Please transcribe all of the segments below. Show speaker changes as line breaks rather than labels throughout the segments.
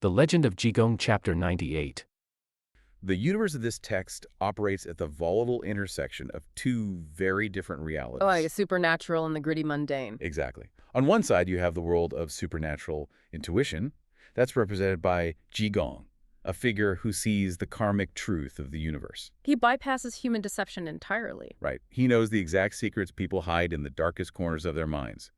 The Legend of Jigong, Chapter 98.
The universe of this text operates at the volatile intersection of two very different realities.
Oh, like a supernatural and the gritty mundane.
Exactly. On one side, you have the world of supernatural intuition. That's represented by Jigong, a figure who sees the karmic truth of the universe.
He bypasses human deception entirely.
Right. He knows the exact secrets people hide in the darkest corners of their minds.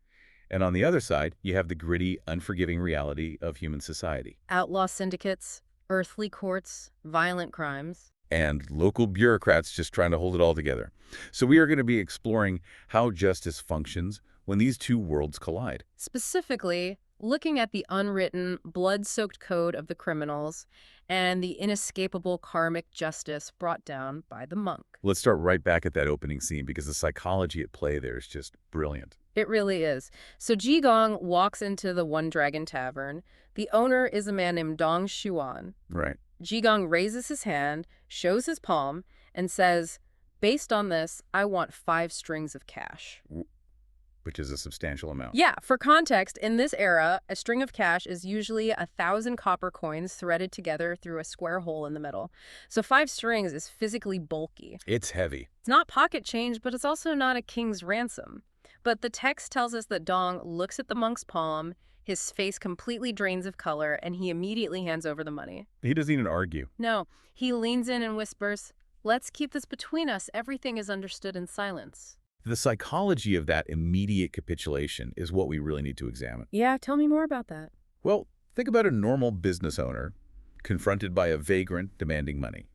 And on the other side, you have the gritty, unforgiving reality of human society.
Outlaw syndicates, earthly courts, violent crimes.
And local bureaucrats just trying to hold it all together. So we are going to be exploring how justice functions when these two worlds collide.
Specifically, looking at the unwritten, blood-soaked code of the criminals and the inescapable karmic justice brought down by the monk.
Let's start right back at that opening scene because the psychology at play there is just brilliant.
It really is. So Jigong walks into the One Dragon Tavern. The owner is a man named Dong Xuan.
Right.
Jigong raises his hand, shows his palm, and says, "Based on this, I want 5 strings of cash."
Which is a substantial amount.
Yeah, for context, in this era, a string of cash is usually 1,000 copper coins threaded together through a square hole in the middle. So 5 strings is physically bulky.
It's heavy.
It's not pocket change, but it's also not a king's ransom. But the text tells us that Dong looks at the monk's palm, his face completely drains of color, and he immediately hands over the money.
He doesn't even argue.
No, he leans in and whispers, "Let's keep this between us. Everything is understood in silence."
The psychology of that immediate capitulation is what we really need to examine.
Yeah, tell me more about that.
Well, think about a normal business owner confronted by a vagrant demanding money.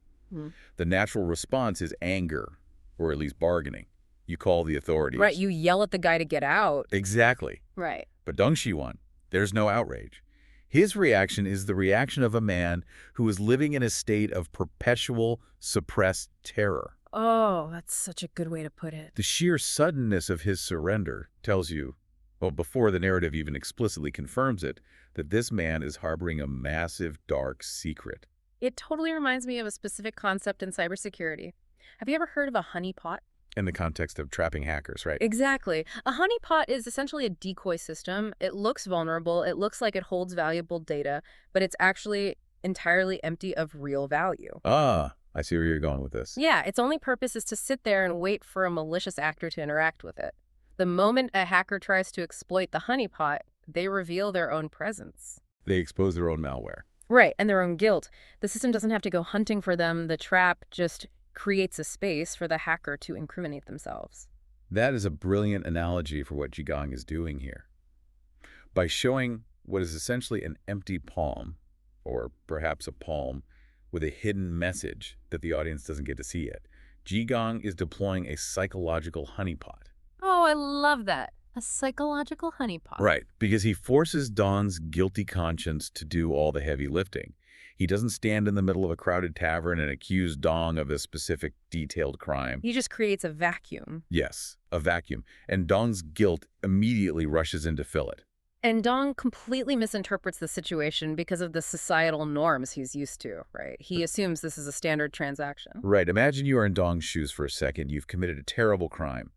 The natural response is anger, or at least bargaining. You call the authorities.
Right, you yell at the guy to get out.
Exactly.
Right.
But Dong Xiwan, there's no outrage. His reaction is the reaction of a man who is living in a state of perpetual, suppressed terror.
Oh, that's such a good way to put it.
The sheer suddenness of his surrender tells you, well, before the narrative even explicitly confirms it, that this man is harboring a massive, dark secret.
It totally reminds me of a specific concept in cybersecurity. Have you ever heard of a honeypot?
In the context of trapping hackers, right?
Exactly. A honeypot is essentially a decoy system. It looks vulnerable. It looks like it holds valuable data, but it's actually entirely empty of real value.
Ah, I see where you're going with this.
Yeah, its only purpose is to sit there and wait for a malicious actor to interact with it. The moment a hacker tries to exploit the honeypot, they reveal their own presence.
They expose their own malware.
Right, and their own guilt. The system doesn't have to go hunting for them. The trap just creates a space for the hacker to incriminate themselves.
That is a brilliant analogy for what Jigong is doing here. By showing what is essentially an empty palm, or perhaps a palm with a hidden message that the audience doesn't get to see yet, Jigong is deploying a psychological honeypot.
Oh, I love that. A psychological honeypot.
Right, because he forces Dong's guilty conscience to do all the heavy lifting. He doesn't stand in the middle of a crowded tavern and accuse Dong of a specific detailed crime.
He just creates a vacuum.
Yes, a vacuum. And Dong's guilt immediately rushes in to fill it.
And Dong completely misinterprets the situation because of the societal norms he's used to, right? He assumes this is a standard transaction.
Right, imagine you are in Dong's shoes for a second. You've committed a terrible crime.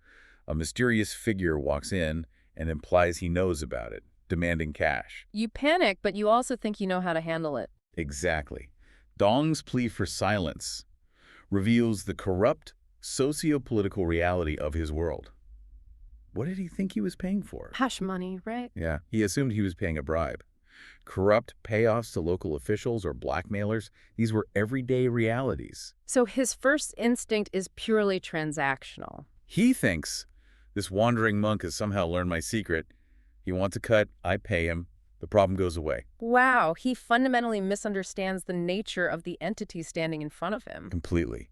A mysterious figure walks in and implies he knows about it, demanding cash.
You panic, but you also think you know how to handle it.
Exactly. Dong's plea for silence reveals the corrupt socio-political reality of his world. What did he think he was paying for?
Hush money, right?
Yeah, he assumed he was paying a bribe. Corrupt payoffs to local officials or blackmailers, these were everyday realities.
So his first instinct is purely transactional.
He thinks this wandering monk has somehow learned my secret. He wants a cut, I pay him. The problem goes away.
Wow, he fundamentally misunderstands the nature of the entity standing in front of him.
Completely.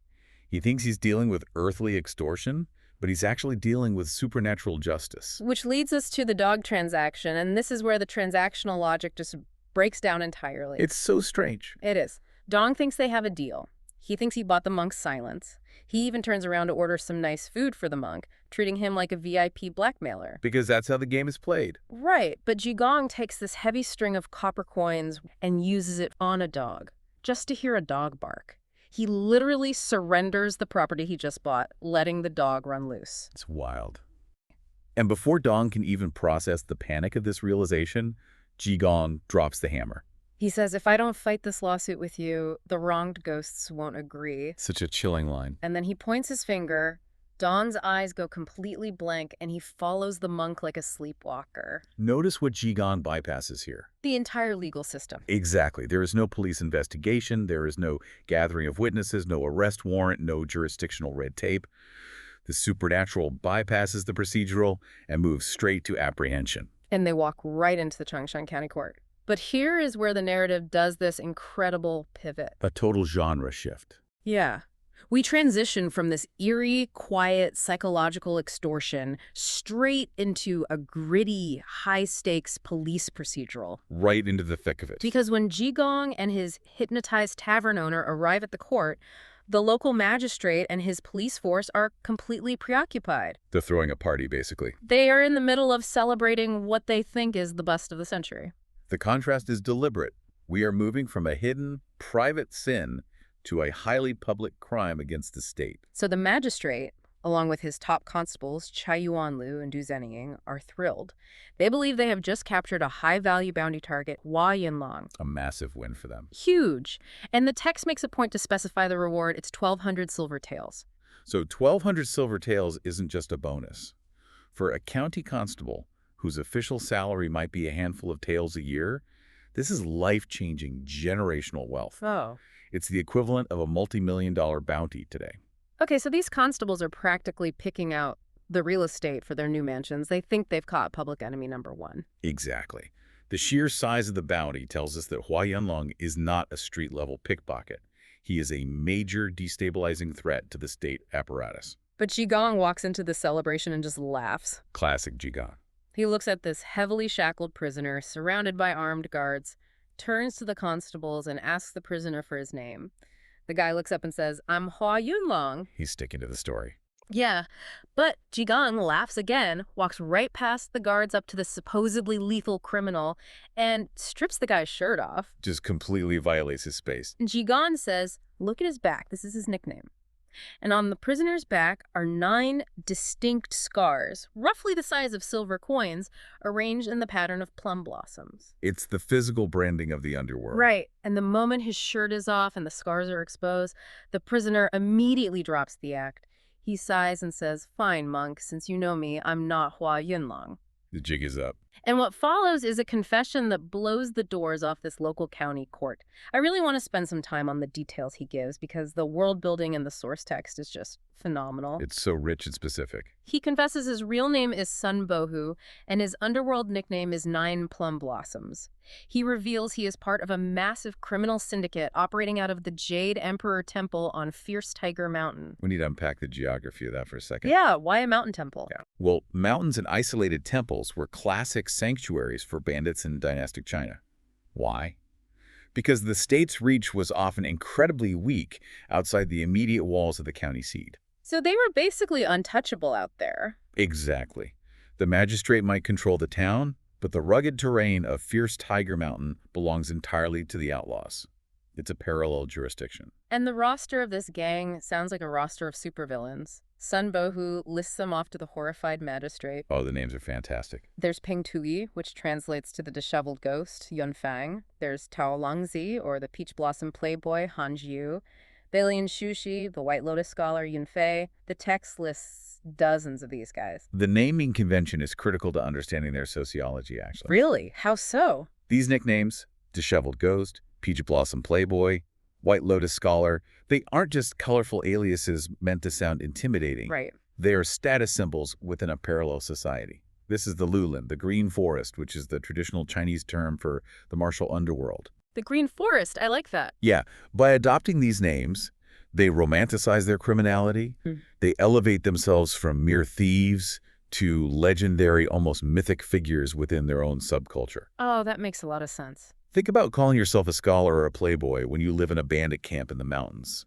He thinks he's dealing with earthly extortion, but he's actually dealing with supernatural justice.
Which leads us to the dog transaction, and this is where the transactional logic just breaks down entirely.
It's so strange.
It is. Dong thinks they have a deal. He thinks he bought the monk's silence. He even turns around to order some nice food for the monk, treating him like a VIP blackmailer.
Because that's how the game is played.
Right, but Jigong takes this heavy string of copper coins and uses it on a dog, just to hear a dog bark. He literally surrenders the property he just bought, letting the dog run loose.
It's wild. And before Dong can even process the panic of this realization, Jigong drops the hammer.
He says, if I don't fight this lawsuit with you, the wronged ghosts won't agree.
Such a chilling line.
And then he points his finger. Don's eyes go completely blank, and he follows the monk like a sleepwalker.
Notice what Jigong bypasses here.
The entire legal system.
Exactly. There is no police investigation. There is no gathering of witnesses, no arrest warrant, no jurisdictional red tape. The supernatural bypasses the procedural and moves straight to apprehension.
And they walk right into the Changshan County Court. But here is where the narrative does this incredible pivot.
A total genre shift.
Yeah. We transition from this eerie, quiet, psychological extortion straight into a gritty, high-stakes police procedural.
Right into the thick of it.
Because when Jigong and his hypnotized tavern owner arrive at the court, the local magistrate and his police force are completely preoccupied.
They're throwing a party, basically.
They are in the middle of celebrating what they think is the bust of the century.
The contrast is deliberate. We are moving from a hidden, private sin to a highly public crime against the state.
So the magistrate, along with his top constables, Chai Yuanlu and Du Zhenying, are thrilled. They believe they have just captured a high-value bounty target, Yunlong.
A massive win for them.
Huge. And the text makes a point to specify the reward. It's 1,200 silver taels.
So 1,200 silver taels isn't just a bonus. For a county constable whose official salary might be a handful of taels a year, this is life-changing generational wealth.
Oh.
It's the equivalent of a multi-million-dollar bounty today.
Okay, so these constables are practically picking out the real estate for their new mansions. They think they've caught public enemy number one.
Exactly. The sheer size of the bounty tells us that Yunlong is not a street-level pickpocket. He is a major destabilizing threat to the state apparatus.
But Jigong walks into the celebration and just laughs.
Classic Jigong.
He looks at this heavily shackled prisoner surrounded by armed guards, turns to the constables and asks the prisoner for his name. The guy looks up and says, I'm Yunlong.
He's sticking to the story.
Yeah, but Jigong laughs again, walks right past the guards up to the supposedly lethal criminal, and strips the guy's shirt off.
Just completely violates his space.
And Jigong says, look at his back. This is his nickname. And on the prisoner's back are 9 distinct scars, roughly the size of silver coins, arranged in the pattern of plum blossoms.
It's the physical branding of the underworld.
Right. And the moment his shirt is off and the scars are exposed, the prisoner immediately drops the act. He sighs and says, fine, monk, since you know me, I'm not Yunlong.
The jig is up.
And what follows is a confession that blows the doors off this local county court. I really want to spend some time on the details he gives because the world building in the source text is just phenomenal.
It's so rich and specific.
He confesses his real name is Sun Bohu and his underworld nickname is 9 Plum Blossoms. He reveals he is part of a massive criminal syndicate operating out of the Jade Emperor Temple on Fierce Tiger Mountain.
We need to unpack the geography of that for a second.
Yeah, why a mountain temple?
Yeah. Well, mountains and isolated temples were classic sanctuaries for bandits in dynastic China. Why? Because the state's reach was often incredibly weak outside the immediate walls of the county seat.
So they were basically untouchable out there.
Exactly. The magistrate might control the town, but the rugged terrain of Fierce Tiger Mountain belongs entirely to the outlaws. It's a parallel jurisdiction.
And the roster of this gang sounds like a roster of supervillains. Sun Bohu lists them off to the horrified magistrate.
Oh, the names are fantastic.
There's Peng Tui, which translates to the disheveled ghost, Yun Fang. There's Tao Longzi, or the peach blossom playboy, Han Jiu. Bailian Shushi, the White Lotus scholar, Yun Fei. The text lists dozens of these guys.
The naming convention is critical to understanding their sociology, actually.
Really? How so?
These nicknames, disheveled ghost, peach blossom playboy, White Lotus scholar, they aren't just colorful aliases meant to sound intimidating.
Right.
They are status symbols within a parallel society. This is the Lulin, the Green Forest, which is the traditional Chinese term for the martial underworld.
The Green Forest, I like that.
Yeah, by adopting these names, they romanticize their criminality. They elevate themselves from mere thieves to legendary, almost mythic figures within their own subculture.
Oh, that makes a lot of sense.
Think about calling yourself a scholar or a playboy when you live in a bandit camp in the mountains.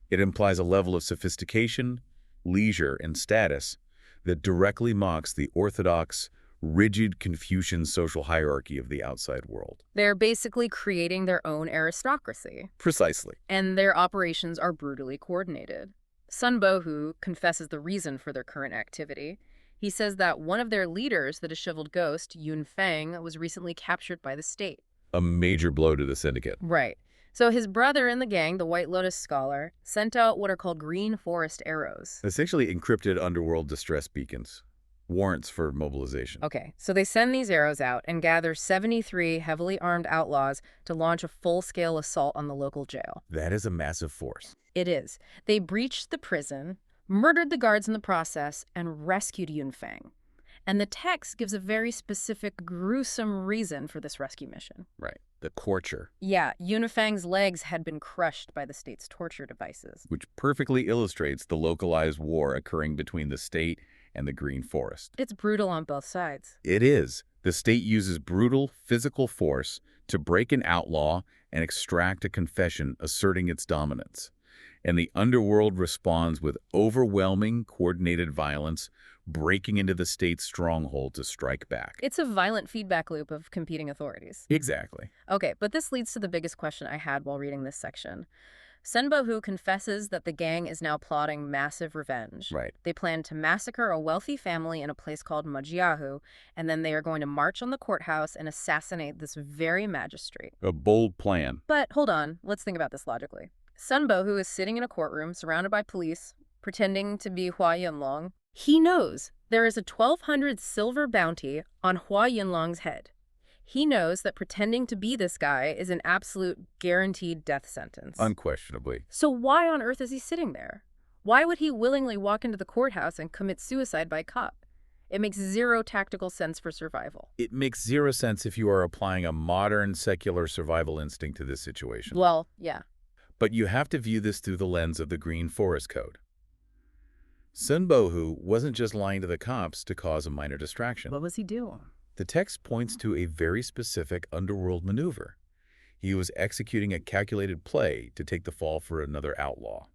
It implies a level of sophistication, leisure, and status that directly mocks the orthodox, rigid Confucian social hierarchy of the outside world.
They're basically creating their own aristocracy.
Precisely.
And their operations are brutally coordinated. Sun Bohu confesses the reason for their current activity. He says that one of their leaders, the disheveled ghost, Yun Fang, was recently captured by the state.
A major blow to the syndicate.
Right. So his brother in the gang, the White Lotus scholar, sent out what are called green forest arrows.
Essentially encrypted underworld distress beacons. Warrants for mobilization.
Okay, so they send these arrows out and gather 73 heavily armed outlaws to launch a full-scale assault on the local jail.
That is a massive force.
It is. They breached the prison, murdered the guards in the process, and rescued Yunfang. And the text gives a very specific, gruesome reason for this rescue mission.
Right. The torture.
Yeah, Yunfang's legs had been crushed by the state's torture devices.
Which perfectly illustrates the localized war occurring between the state and the Green Forest.
It's brutal on both sides.
It is. The state uses brutal physical force to break an outlaw and extract a confession asserting its dominance. And the underworld responds with overwhelming, coordinated violence, breaking into the state's stronghold to strike back.
It's a violent feedback loop of competing authorities.
Exactly.
Okay, but this leads to the biggest question I had while reading this section. Senbohu confesses that the gang is now plotting massive revenge.
Right.
They plan to massacre a wealthy family in a place called Majiahu, and then they are going to march on the courthouse and assassinate this very magistrate.
A bold plan.
But hold on, let's think about this logically. Senbohu is sitting in a courtroom surrounded by police, pretending to be Hua Yunlong. He knows there is a 1,200 silver bounty on Hua Yunlong's head. He knows that pretending to be this guy is an absolute guaranteed death sentence.
Unquestionably.
So why on earth is he sitting there? Why would he willingly walk into the courthouse and commit suicide by cop? It makes zero tactical sense for survival.
It makes zero sense if you are applying a modern secular survival instinct to this situation.
Well, yeah.
But you have to view this through the lens of the Green Forest Code. Senbohu wasn't just lying to the cops to cause a minor distraction.
What was he doing?
The text points to a very specific underworld maneuver. He was executing a calculated play to take the fall for another outlaw.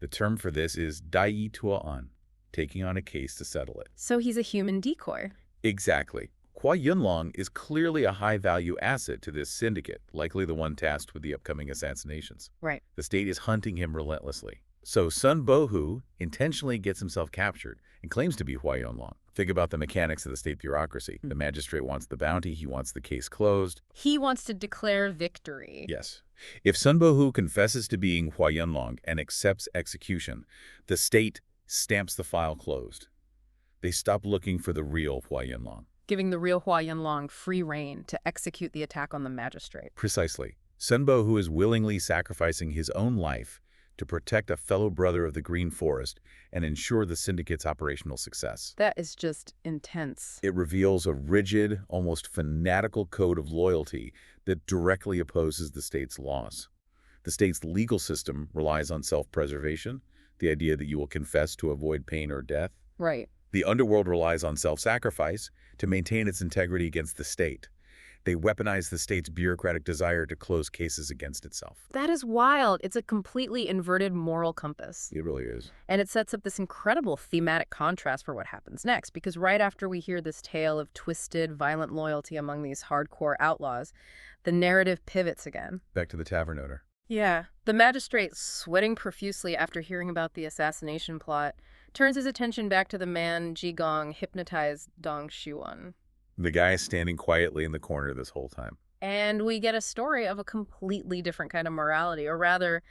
The term for this is dai tua'an, taking on a case to settle it.
So he's a human decoy.
Exactly. Hua Yunlong is clearly a high-value asset to this syndicate, likely the one tasked with the upcoming assassinations.
Right.
The state is hunting him relentlessly. So Sun Bohu intentionally gets himself captured and claims to be Hua Yunlong. Think about the mechanics of the state bureaucracy. The magistrate wants the bounty. He wants the case closed.
He wants to declare victory.
Yes. If Sun Bohu confesses to being Hua Yunlong and accepts execution, the state stamps the file closed. They stop looking for the real Hua Yunlong.
Giving the real Hua Yunlong free rein to execute the attack on the magistrate.
Precisely. Sun Bohu is willingly sacrificing his own life to protect a fellow brother of the Green Forest and ensure the syndicate's operational success.
That is just intense.
It reveals a rigid, almost fanatical code of loyalty that directly opposes the state's laws. The state's legal system relies on self-preservation, the idea that you will confess to avoid pain or death.
Right.
The underworld relies on self-sacrifice to maintain its integrity against the state. They weaponize the state's bureaucratic desire to close cases against itself.
That is wild. It's a completely inverted moral compass.
It really is.
And it sets up this incredible thematic contrast for what happens next, because right after we hear this tale of twisted, violent loyalty among these hardcore outlaws, the narrative pivots again.
Back to the tavern owner.
Yeah. The magistrate, sweating profusely after hearing about the assassination plot, turns his attention back to the man Jigong hypnotized Dong Shuan.
The guy is standing quietly in the corner this whole time.
And we get a story of a completely different kind of morality, or rather,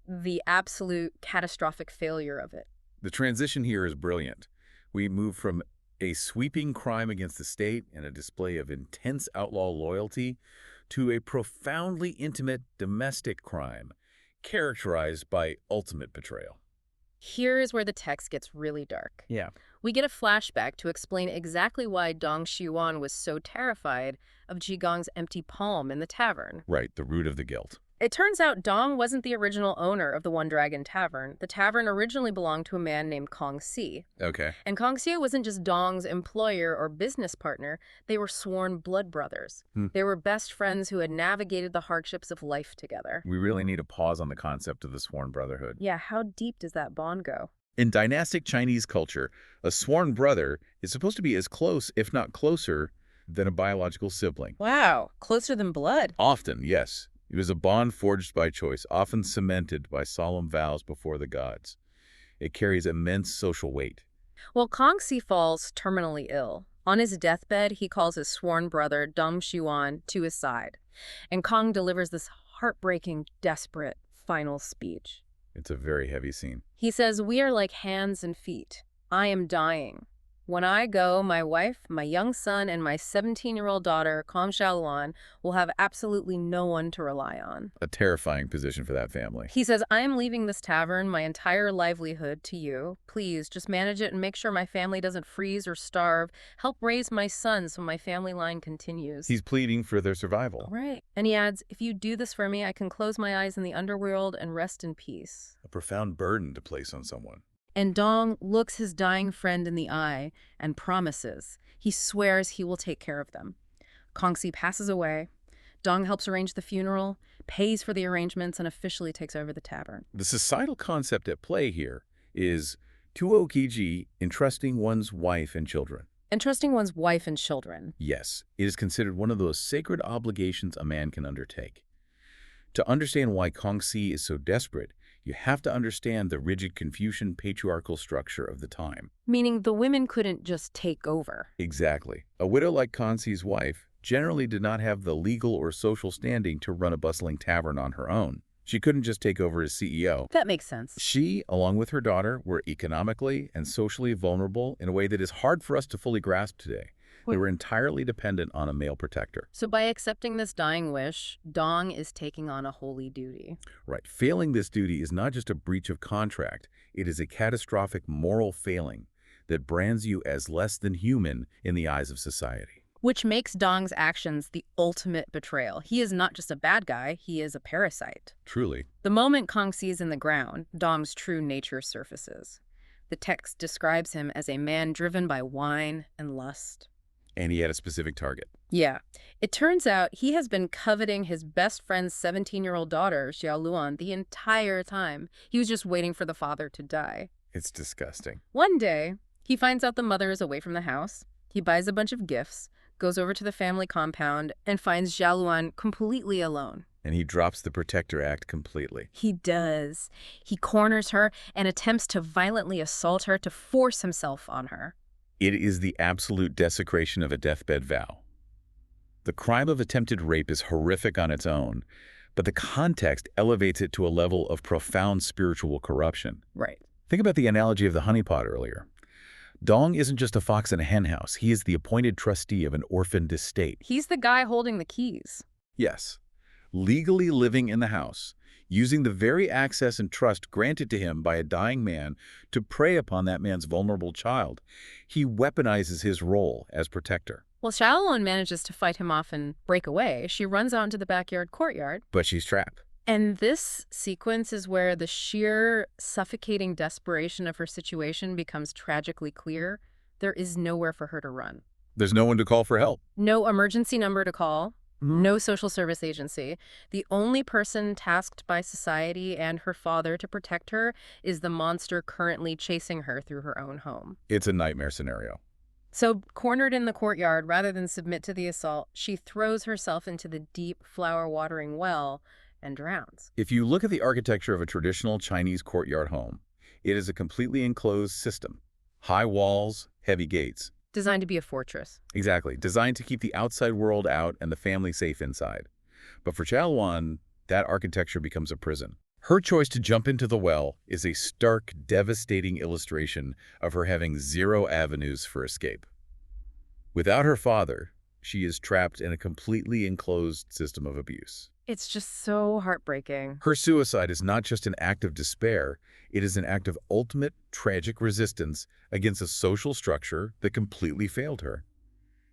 the absolute catastrophic failure of it.
The transition here is brilliant. We move from a sweeping crime against the state and a display of intense outlaw loyalty to a profoundly intimate domestic crime characterized by ultimate betrayal.
Here is where the text gets really dark.
Yeah.
We get a flashback to explain exactly why Dong Shuan was so terrified of Jigong's empty palm in the tavern.
Right, the root of the guilt.
It turns out Dong wasn't the original owner of the One Dragon Tavern. The tavern originally belonged to a man named Kong Si.
Okay.
And Kong Si wasn't just Dong's employer or business partner. They were sworn blood brothers. They were best friends who had navigated the hardships of life together.
We really need to pause on the concept of the sworn brotherhood.
Yeah, how deep does that bond go?
In dynastic Chinese culture, a sworn brother is supposed to be as close, if not closer, than a biological sibling.
Wow, closer than blood.
Often, yes. It was a bond forged by choice, often cemented by solemn vows before the gods. It carries immense social weight.
Well, Kong Si falls terminally ill. On his deathbed, he calls his sworn brother, Dong Xiuan, to his side. And Kong delivers this heartbreaking, desperate final speech.
It's a very heavy scene.
He says, "We are like hands and feet. I am dying. When I go, my wife, my young son, and my 17-year-old daughter, Kong Xiaoluan, will have absolutely no one to rely on."
A terrifying position for that family.
He says, "I am leaving this tavern, my entire livelihood, to you. Please, just manage it and make sure my family doesn't freeze or starve. Help raise my son so my family line continues."
He's pleading for their survival.
Right. And he adds, "If you do this for me, I can close my eyes in the underworld and rest in peace."
A profound burden to place on someone.
And Dong looks his dying friend in the eye and promises. He swears he will take care of them. Kongsi passes away. Dong helps arrange the funeral, pays for the arrangements, and officially takes over the tavern.
The societal concept at play here is tuokiji, entrusting one's wife and children.
Entrusting one's wife and children.
Yes, it is considered one of those sacred obligations a man can undertake. To understand why Kongsi is so desperate, you have to understand the rigid Confucian patriarchal structure of the time.
Meaning the women couldn't just take over.
Exactly. A widow like Kongsi's wife generally did not have the legal or social standing to run a bustling tavern on her own. She couldn't just take over as CEO.
That makes sense.
She, along with her daughter, were economically and socially vulnerable in a way that is hard for us to fully grasp today. They were entirely dependent on a male protector.
So by accepting this dying wish, Dong is taking on a holy duty.
Right. Failing this duty is not just a breach of contract. It is a catastrophic moral failing that brands you as less than human in the eyes of society.
Which makes Dong's actions the ultimate betrayal. He is not just a bad guy, he is a parasite.
Truly.
The moment Kongsi is in the ground, Dong's true nature surfaces. The text describes him as a man driven by wine and lust.
And he had a specific target.
Yeah. It turns out he has been coveting his best friend's 17-year-old daughter, Xiaoluan, the entire time. He was just waiting for the father to die.
It's disgusting.
One day, he finds out the mother is away from the house. He buys a bunch of gifts, goes over to the family compound, and finds Xiaoluan completely alone.
And he drops the Protector Act completely.
He does. He corners her and attempts to violently assault her to force himself on her.
It is the absolute desecration of a deathbed vow. The crime of attempted rape is horrific on its own, but the context elevates it to a level of profound spiritual corruption.
Right.
Think about the analogy of the honeypot earlier. Dong isn't just a fox in a henhouse. He is the appointed trustee of an orphaned estate.
He's the guy holding the keys.
Yes. Legally living in the house, using the very access and trust granted to him by a dying man to prey upon that man's vulnerable child. He weaponizes his role as protector.
Well, Xiaoluan manages to fight him off and break away. She runs out into the backyard courtyard.
But she's trapped.
And this sequence is where the sheer suffocating desperation of her situation becomes tragically clear. There is nowhere for her to run.
There's no one to call for help.
No emergency number to call. No social service agency. The only person tasked by society and her father to protect her is the monster currently chasing her through her own home.
It's a nightmare scenario.
So, cornered in the courtyard, rather than submit to the assault, she throws herself into the deep, flower-watering well and drowns.
If you look at the architecture of a traditional Chinese courtyard home, it is a completely enclosed system. High walls, heavy gates.
Designed to be a fortress.
Exactly. Designed to keep the outside world out and the family safe inside. But for Xiaoluan, that architecture becomes a prison. Her choice to jump into the well is a stark, devastating illustration of her having zero avenues for escape. Without her father, she is trapped in a completely enclosed system of abuse.
It's just so heartbreaking.
Her suicide is not just an act of despair, it is an act of ultimate, tragic resistance against a social structure that completely failed her.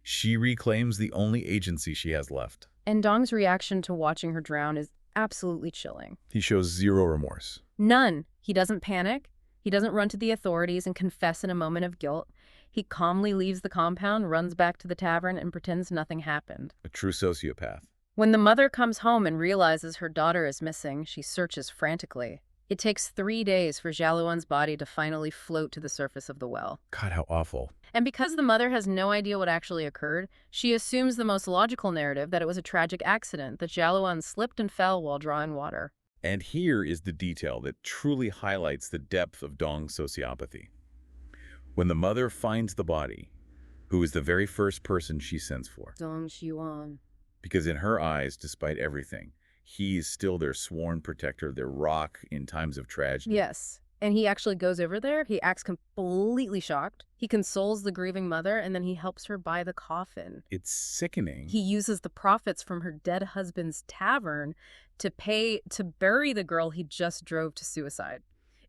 She reclaims the only agency she has left.
And Dong's reaction to watching her drown is absolutely chilling.
He shows zero remorse.
None. He doesn't panic. He doesn't run to the authorities and confess in a moment of guilt. He calmly leaves the compound, runs back to the tavern, and pretends nothing happened.
A true sociopath.
When the mother comes home and realizes her daughter is missing, she searches frantically. It takes 3 days for Xiaoluan's body to finally float to the surface of the well.
God, how awful.
And because the mother has no idea what actually occurred, she assumes the most logical narrative that it was a tragic accident, that Xiaoluan slipped and fell while drawing water.
And here is the detail that truly highlights the depth of Dong's sociopathy. When the mother finds the body, who is the very first person she sends for.
Dong Xiuan.
Because in her eyes, despite everything, he is still their sworn protector, their rock in times of tragedy.
Yes. And he actually goes over there. He acts completely shocked. He consoles the grieving mother, and then he helps her buy the coffin.
It's sickening.
He uses the profits from her dead husband's tavern to bury the girl he just drove to suicide.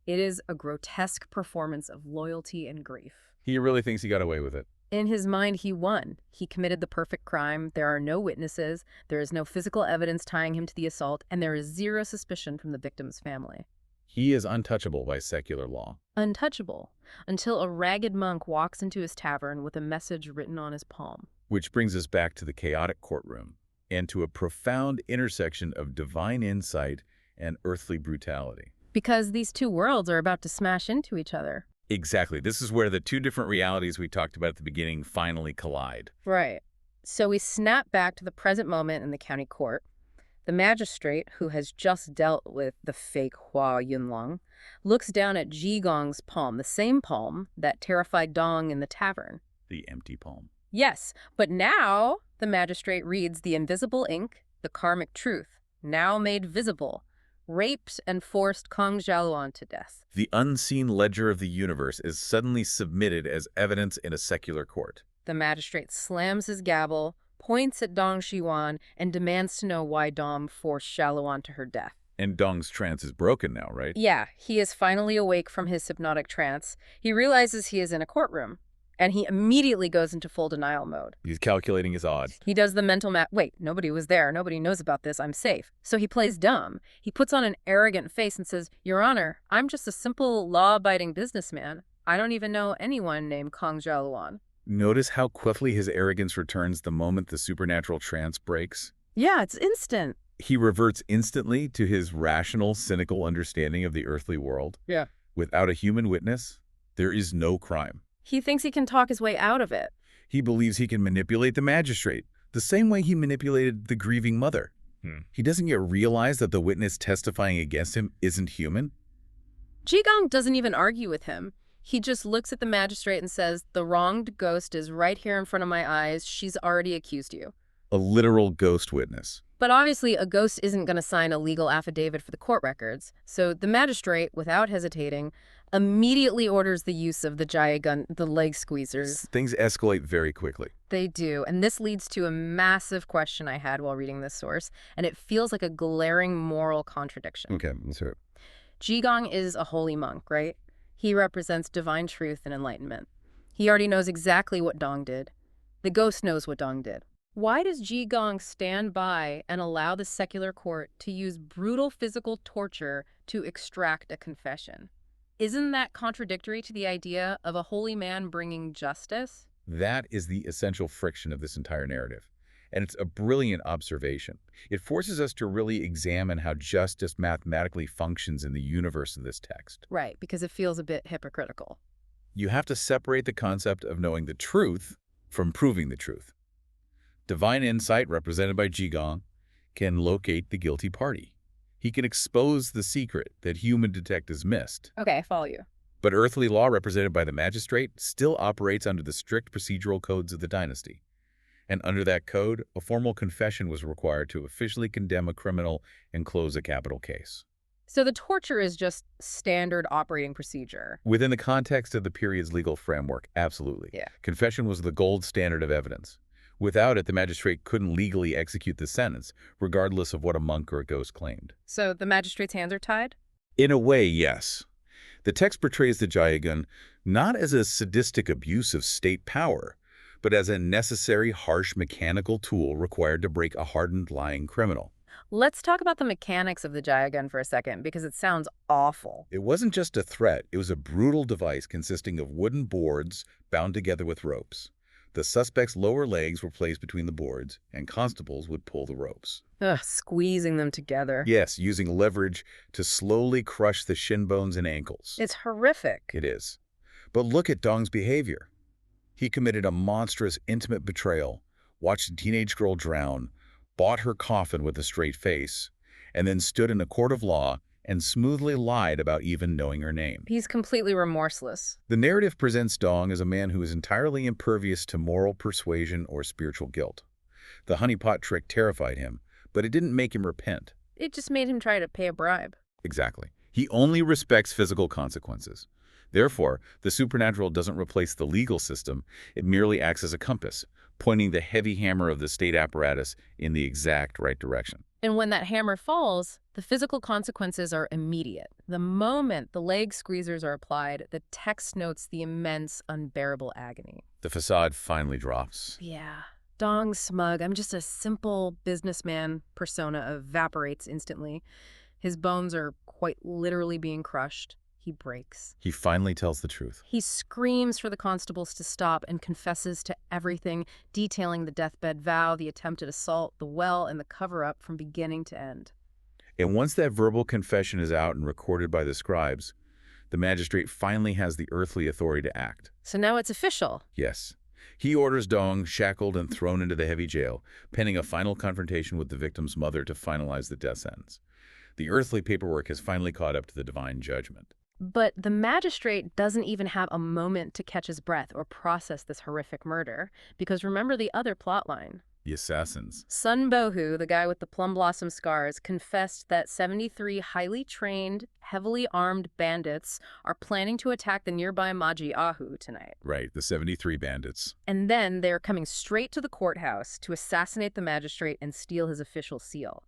It is a grotesque performance of loyalty and grief.
He really thinks he got away with it.
In his mind, he won. He committed the perfect crime. There are no witnesses. There is no physical evidence tying him to the assault, and there is zero suspicion from the victim's family.
He is untouchable by secular law.
Untouchable, until a ragged monk walks into his tavern with a message written on his palm.
Which brings us back to the chaotic courtroom and to a profound intersection of divine insight and earthly brutality.
Because these two worlds are about to smash into each other.
Exactly. This is where the two different realities we talked about at the beginning finally collide.
Right. So we snap back to the present moment in the county court. The magistrate, who has just dealt with the fake Hua Yunlong, looks down at Jigong's palm, the same palm that terrified Dong in the tavern.
The empty palm.
Yes, but now the magistrate reads the invisible ink, the karmic truth, now made visible, raped and forced Kong Xiaoluan to death.
The unseen ledger of the universe is suddenly submitted as evidence in a secular court.
The magistrate slams his gavel, points at Dong Xiuan, and demands to know why Dong forced Xiaoluan to her death.
And Dong's trance is broken now, right?
Yeah, he is finally awake from his hypnotic trance. He realizes he is in a courtroom, and he immediately goes into full denial mode.
He's calculating his odds.
He does the mental math. Wait, nobody was there. Nobody knows about this. I'm safe. So he plays dumb. He puts on an arrogant face and says, "Your Honor, I'm just a simple law-abiding businessman. I don't even know anyone named Kong Xiaoluan."
Notice how quickly his arrogance returns the moment the supernatural trance breaks?
Yeah, it's instant.
He reverts instantly to his rational, cynical understanding of the earthly world.
Yeah.
Without a human witness, there is no crime.
He thinks he can talk his way out of it.
He believes he can manipulate the magistrate, the same way he manipulated the grieving mother. He doesn't yet realize that the witness testifying against him isn't human.
Jigong doesn't even argue with him. He just looks at the magistrate and says, "The wronged ghost is right here in front of my eyes. She's already accused you."
A literal ghost witness.
But obviously, a ghost isn't going to sign a legal affidavit for the court records. So the magistrate, without hesitating, immediately orders the use of the Jigong, the leg squeezers.
Things escalate very quickly.
They do. And this leads to a massive question I had while reading this source. And it feels like a glaring moral contradiction.
Okay, let's hear it.
Jigong is a holy monk, right? He represents divine truth and enlightenment. He already knows exactly what Dong did. The ghost knows what Dong did. Why does Jigong stand by and allow the secular court to use brutal physical torture to extract a confession? Isn't that contradictory to the idea of a holy man bringing justice?
That is the essential friction of this entire narrative. And it's a brilliant observation. It forces us to really examine how justice mathematically functions in the universe of this text.
Right, because it feels a bit hypocritical.
You have to separate the concept of knowing the truth from proving the truth. Divine insight, represented by Jigong, can locate the guilty party. He can expose the secret that human detectives missed.
Okay, I follow you.
But earthly law, represented by the magistrate, still operates under the strict procedural codes of the dynasty. And under that code, a formal confession was required to officially condemn a criminal and close a capital case.
So the torture is just standard operating procedure.
Within the context of the period's legal framework, absolutely.
Yeah.
Confession was the gold standard of evidence. Without it, the magistrate couldn't legally execute the sentence, regardless of what a monk or a ghost claimed.
So the magistrate's hands are tied?
In a way, yes. The text portrays the Jigong not as a sadistic abuse of state power, but as a necessary, harsh, mechanical tool required to break a hardened, lying criminal.
Let's talk about the mechanics of the Jigong for a second, because it sounds awful.
It wasn't just a threat. It was a brutal device consisting of wooden boards bound together with ropes. The suspect's lower legs were placed between the boards, and constables would pull the ropes.
Ugh, squeezing them together.
Yes, using leverage to slowly crush the shin bones and ankles.
It's horrific.
It is. But look at Dong's behavior. He committed a monstrous, intimate betrayal, watched a teenage girl drown, bought her coffin with a straight face, and then stood in a court of law and smoothly lied about even knowing her name.
He's completely remorseless.
The narrative presents Dong as a man who is entirely impervious to moral persuasion or spiritual guilt. The honeypot trick terrified him, but it didn't make him repent.
It just made him try to pay a bribe.
Exactly. He only respects physical consequences. Therefore, the supernatural doesn't replace the legal system. It merely acts as a compass, pointing the heavy hammer of the state apparatus in the exact right direction.
And when that hammer falls, the physical consequences are immediate. The moment the leg squeezers are applied, the text notes the immense, unbearable agony.
The facade finally drops.
Yeah. Dong's smug, I'm just a simple businessman persona evaporates instantly. His bones are quite literally being crushed. He breaks.
He finally tells the truth.
He screams for the constables to stop and confesses to everything, detailing the deathbed vow, the attempted assault, the well, and the cover-up from beginning to end.
And once that verbal confession is out and recorded by the scribes, the magistrate finally has the earthly authority to act.
So now it's official.
Yes. He orders Dong shackled and thrown into the heavy jail, pending a final confrontation with the victim's mother to finalize the death sentence. The earthly paperwork has finally caught up to the divine judgment.
But the magistrate doesn't even have a moment to catch his breath or process this horrific murder, because remember the other plotline.
The assassins.
Sun Bohu, the guy with the plum blossom scars, confessed that 73 highly trained, heavily armed bandits are planning to attack the nearby Maji Ahu tonight.
Right, the 73 bandits.
And then they're coming straight to the courthouse to assassinate the magistrate and steal his official seal.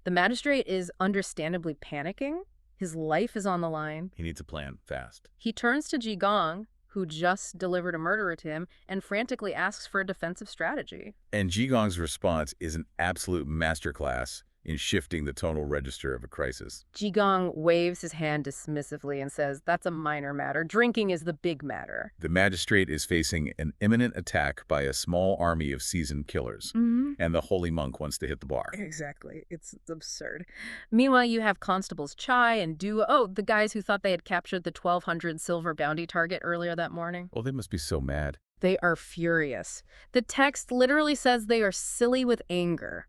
The magistrate is understandably panicking. His life is on the line.
He needs a plan, fast.
He turns to Jigong, who just delivered a murderer to him, and frantically asks for a defensive strategy.
And Jigong's response is an absolute masterclass in shifting the tonal register of a crisis.
Jigong waves his hand dismissively and says, "That's a minor matter. Drinking is the big matter."
The magistrate is facing an imminent attack by a small army of seasoned killers, and the holy monk wants to hit the bar.
Exactly. It's absurd. Meanwhile, you have Constables Chai and Duo, the guys who thought they had captured the 1,200 silver bounty target earlier that morning.
Oh, they must be so mad.
They are furious. The text literally says they are silly with anger.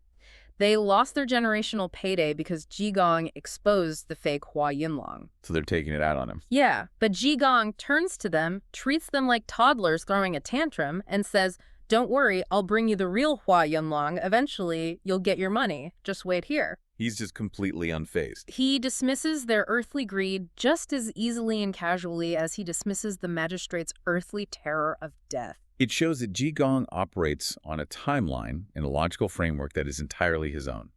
They lost their generational payday because Jigong exposed the fake Yunlong.
So they're taking it out on him.
Yeah, but Jigong turns to them, treats them like toddlers throwing a tantrum, and says, "Don't worry, I'll bring you the real Yunlong. Eventually, you'll get your money. Just wait here."
He's just completely unfazed.
He dismisses their earthly greed just as easily and casually as he dismisses the magistrate's earthly terror of death.
It shows that Jigong operates on a timeline in a logical framework that is entirely his own.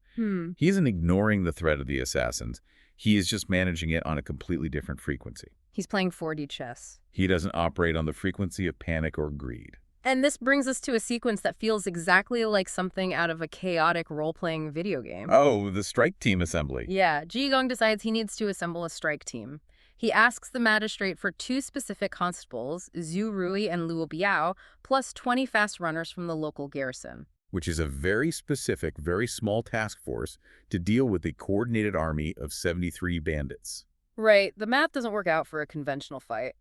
He isn't ignoring the threat of the assassins. He is just managing it on a completely different frequency.
He's playing 4D chess.
He doesn't operate on the frequency of panic or greed.
And this brings us to a sequence that feels exactly like something out of a chaotic role-playing video game.
Oh, the strike team assembly.
Yeah, Jigong decides he needs to assemble a strike team. He asks the magistrate for 2 specific constables, Zhu Rui and Luo Biao, plus 20 fast runners from the local garrison.
Which is a very specific, very small task force to deal with a coordinated army of 73 bandits.
Right, the math doesn't work out for a conventional fight.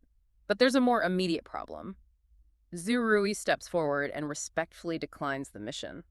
But there's a more immediate problem. Zhu Rui steps forward and respectfully declines the mission.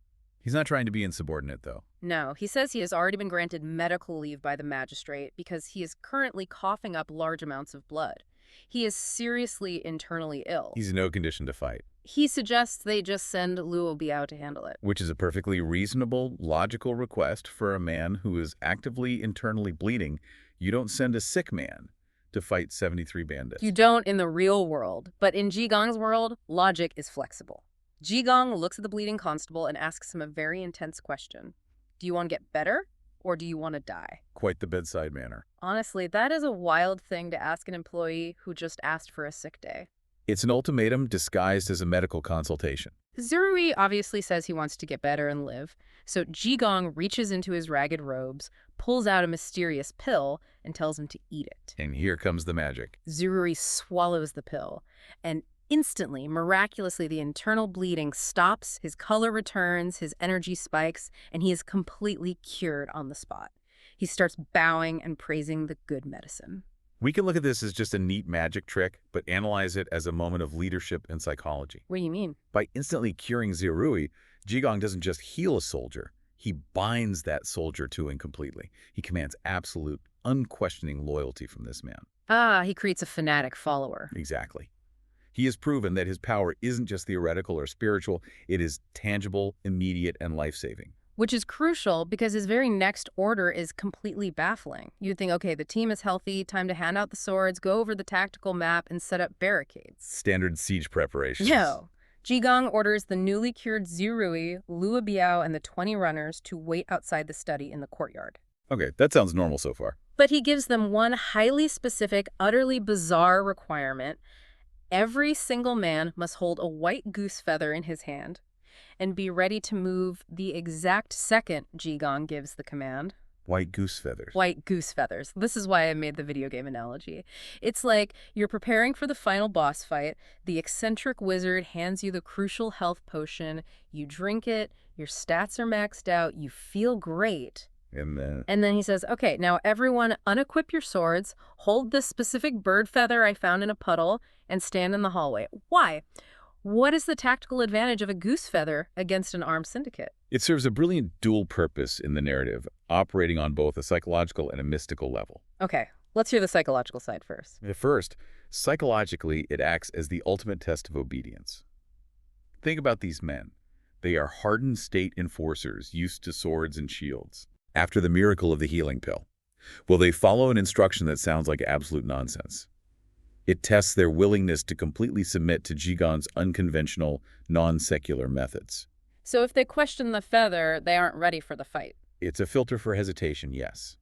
He's not trying to be insubordinate, though.
No, he says he has already been granted medical leave by the magistrate because he is currently coughing up large amounts of blood. He is seriously internally ill.
He's in no condition to fight.
He suggests they just send Luo Biao to handle it.
Which is a perfectly reasonable, logical request for a man who is actively internally bleeding. You don't send a sick man to fight 73 bandits.
You don't in the real world, but in Jigong's world, logic is flexible. Jigong looks at the bleeding constable and asks him a very intense question. Do you want to get better, or do you want to die?
Quite the bedside manner.
Honestly, that is a wild thing to ask an employee who just asked for a sick day.
It's an ultimatum disguised as a medical consultation.
Zhu Rui obviously says he wants to get better and live, so Jigong reaches into his ragged robes, pulls out a mysterious pill, and tells him to eat it.
And here comes the magic.
Zhu Rui swallows the pill, and instantly, miraculously, the internal bleeding stops, his color returns, his energy spikes, and he is completely cured on the spot. He starts bowing and praising the good medicine.
We can look at this as just a neat magic trick, but analyze it as a moment of leadership and psychology.
What do you mean?
By instantly curing Zhu Rui, Jigong doesn't just heal a soldier, he binds that soldier to him completely. He commands absolute unquestioning loyalty from this man.
Ah, he creates a fanatic follower.
Exactly. He has proven that his power isn't just theoretical or spiritual, it is tangible, immediate, and life-saving.
Which is crucial because his very next order is completely baffling. You'd think, okay, the team is healthy, time to hand out the swords, go over the tactical map, and set up barricades.
Standard siege preparations.
No. Jigong orders the newly cured Zirui, Lua Biao, and the 20 runners to wait outside the study in the courtyard.
Okay, that sounds normal so far.
But he gives them one highly specific, utterly bizarre requirement. Every single man must hold a white goose feather in his hand and be ready to move the exact second Jigong gives the command.
White goose feathers.
White goose feathers. This is why I made the video game analogy. It's like you're preparing for the final boss fight. The eccentric wizard hands you the crucial health potion. You drink it. Your stats are maxed out. You feel great.
And
then he says, okay, now everyone unequip your swords, hold this specific bird feather I found in a puddle, and stand in the hallway. Why? What is the tactical advantage of a goose feather against an armed syndicate?
it serves a brilliant dual purpose in the narrative, operating on both a psychological and a mystical level.
Okay, let's hear the psychological side first.
First, psychologically, it acts as the ultimate test of obedience. Think about these men. They are hardened state enforcers used to swords and shields. After the miracle of the healing pill, will they follow an instruction that sounds like absolute nonsense? It tests their willingness to completely submit to Jigong's unconventional, non-secular methods.
So if they question the feather, they aren't ready for the fight.
It's a filter for hesitation, yes.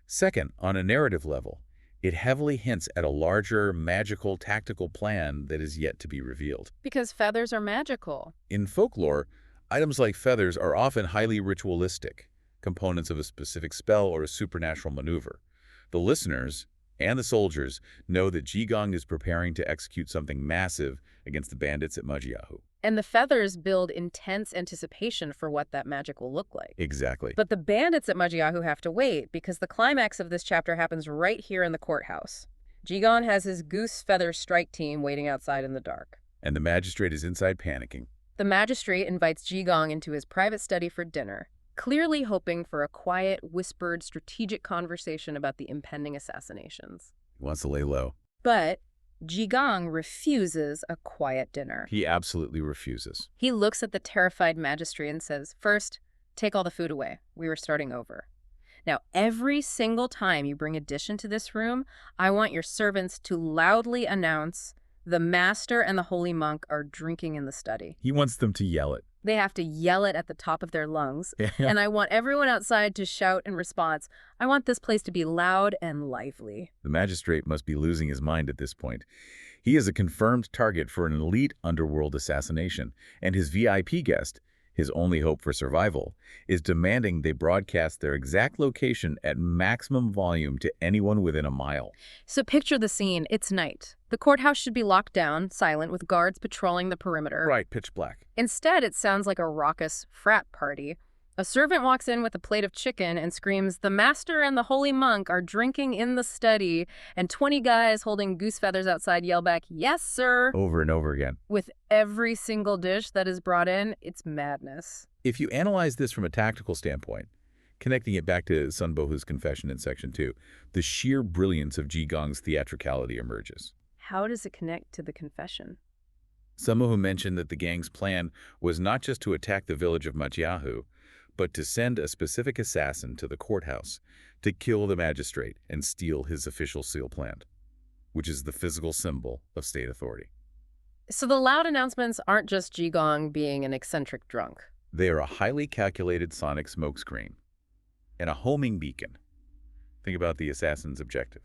Second, on a narrative level, it heavily hints at a larger, magical, tactical plan that is yet to be revealed.
Because feathers are magical.
In folklore, items like feathers are often highly ritualistic, components of a specific spell or a supernatural maneuver. The listeners and the soldiers know that Jigong is preparing to execute something massive against the bandits at Majiahu.
And the feathers build intense anticipation for what that magic will look like.
Exactly.
But the bandits at Majiahu have to wait because the climax of this chapter happens right here in the courthouse. Jigong has his goose feather strike team waiting outside in the dark.
And the magistrate is inside panicking.
The magistrate invites Jigong into his private study for dinner, clearly hoping for a quiet, whispered, strategic conversation about the impending assassinations.
He wants to lay low.
But Jigong refuses a quiet dinner.
He absolutely refuses.
He looks at the terrified magistrate and says, "First, take all the food away. We were starting over. Now, every single time you bring a dish into this room, I want your servants to loudly announce, 'The master and the holy monk are drinking in the study.'"
He wants them to yell it.
They have to yell it at the top of their lungs. And I want everyone outside to shout in response. I want this place to be loud and lively.
The magistrate must be losing his mind at this point. He is a confirmed target for an elite underworld assassination, and his VIP guest, his only hope for survival, is demanding they broadcast their exact location at maximum volume to anyone within a mile.
So picture the scene. It's night. The courthouse should be locked down, silent, with guards patrolling the perimeter.
Right, pitch black.
Instead, it sounds like a raucous frat party. A servant walks in with a plate of chicken and screams, "The master and the holy monk are drinking in the study," and 20 guys holding goose feathers outside yell back, "Yes, sir."
Over and over again.
With every single dish that is brought in, it's madness.
If you analyze this from a tactical standpoint, connecting it back to Sun Bohu's confession in Section 2, the sheer brilliance of Jigong's theatricality emerges.
How does it connect to the confession?
Sun Bohu mentioned that the gang's plan was not just to attack the village of Majiahu, but to send a specific assassin to the courthouse to kill the magistrate and steal his official seal plant, which is the physical symbol of state authority.
So the loud announcements aren't just Jigong being an eccentric drunk.
They are a highly calculated sonic smokescreen and a homing beacon. Think about the assassin's objective.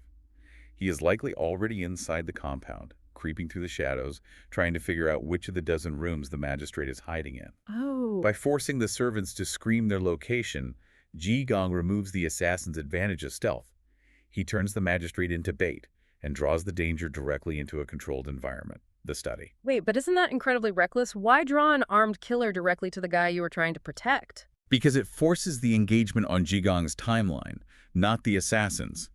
He is likely already inside the compound, creeping through the shadows, trying to figure out which of the dozen rooms the magistrate is hiding in.
Oh.
By forcing the servants to scream their location, Jigong removes the assassin's advantage of stealth. He turns the magistrate into bait and draws the danger directly into a controlled environment, the study.
Wait, but isn't that incredibly reckless? Why draw an armed killer directly to the guy you were trying to protect?
Because it forces the engagement on Jigong's timeline, not the assassin's.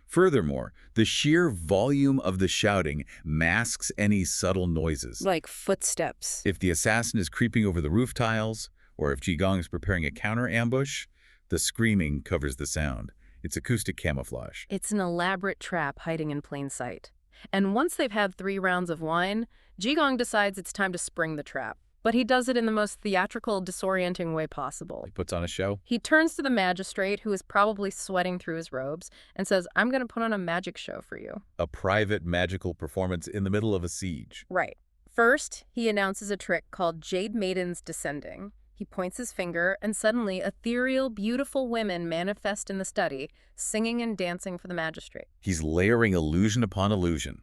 Furthermore, the sheer volume of the shouting masks any subtle noises.
Like footsteps.
If the assassin is creeping over the roof tiles, or if Jigong is preparing a counter ambush, the screaming covers the sound, It's acoustic camouflage.
It's an elaborate trap hiding in plain sight. And once they've had 3 rounds of wine, Jigong decides it's time to spring the trap. But he does it in the most theatrical, disorienting way possible.
He puts on a show.
He turns to the magistrate, who is probably sweating through his robes, and says, "I'm going to put on a magic show for you."
A private magical performance in the middle of a siege.
Right. First, he announces a trick called Jade Maiden's Descending. He points his finger, and suddenly ethereal, beautiful women manifest in the study, singing and dancing for the magistrate.
He's layering illusion upon illusion.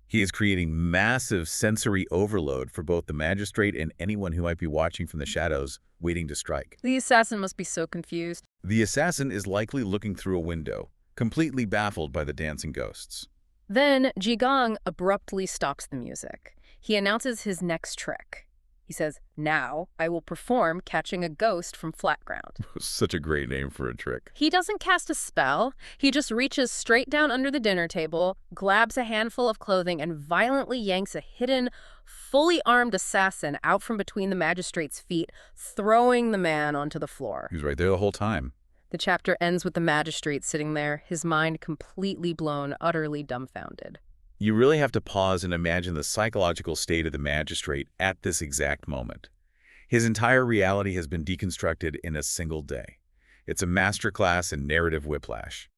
He is creating massive sensory overload for both the magistrate and anyone who might be watching from the shadows, waiting to strike.
The assassin must be so confused.
The assassin is likely looking through a window, completely baffled by the dancing ghosts.
Then, Jigong abruptly stops the music. He announces his next trick. He says, "Now, I will perform catching a ghost from flat ground."
Such a great name for a trick.
He doesn't cast a spell. He just reaches straight down under the dinner table, grabs a handful of clothing, and violently yanks a hidden, fully armed assassin out from between the magistrate's feet, throwing the man onto the floor.
He was right there the whole time.
The chapter ends with the magistrate sitting there, his mind completely blown, utterly dumbfounded.
You really have to pause and imagine the psychological state of the magistrate at this exact moment. His entire reality has been deconstructed in a single day. It's a masterclass in narrative whiplash.